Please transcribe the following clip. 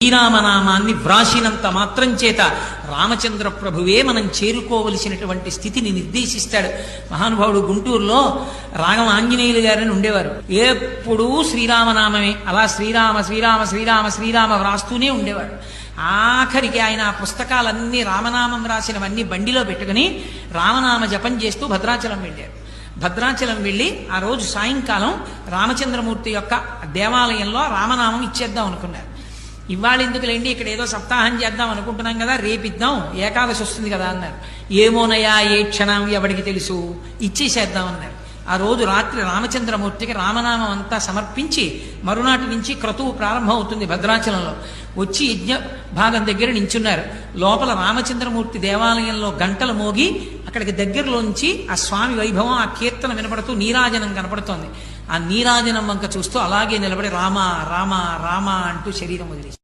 శ్రీరామనామాన్ని వ్రాసినంత మాత్రం చేత రామచంద్ర ప్రభువే మనం చేరుకోవలసినటువంటి స్థితిని నిర్దేశిస్తాడు. మహానుభావుడు గుంటూరులో రాగం ఆంజనేయులు గారని ఉండేవారు. ఎప్పుడూ శ్రీరామనామమే, అలా శ్రీరామ శ్రీరామ శ్రీరామ శ్రీరామ వ్రాస్తూనే ఉండేవాడు. ఆఖరికి ఆయన ఆ పుస్తకాలన్నీ రామనామం రాసినవన్నీ బండిలో పెట్టుకుని రామనామ జపం చేస్తూ భద్రాచలం వెళ్ళారు. భద్రాచలం వెళ్ళి ఆ రోజు సాయంకాలం రామచంద్రమూర్తి యొక్క దేవాలయంలో రామనామం ఇచ్చేద్దాం అనుకున్నారు. ఇవాళ ఎందుకులేండి, ఇక్కడ ఏదో సప్తాహం చేద్దాం అనుకుంటున్నాం కదా, రేపిద్దాం, ఏకాదశి వస్తుంది కదా అన్నారు. ఏమోనయా, ఏ క్షణం ఎవడికి తెలుసు, ఇచ్చేసేద్దాం అన్నారు. ఆ రోజు రాత్రి రామచంద్రమూర్తికి రామనామం అంతా సమర్పించి మరునాటి నుంచి క్రతువు ప్రారంభం అవుతుంది. భద్రాచలంలో వచ్చి యజ్ఞ భాగం దగ్గర నించున్నారు. లోపల రామచంద్రమూర్తి దేవాలయంలో గంటలు మోగి అక్కడికి దగ్గరలోంచి ఆ స్వామి వైభవం, ఆ కీర్తన వినపడుతూ నీరాజనం కనపడుతోంది. ఆ నీరాజనం వంక చూస్తూ అలాగే నిలబడి రామ రామ రామ అంటూ శరీరం వదిలేసి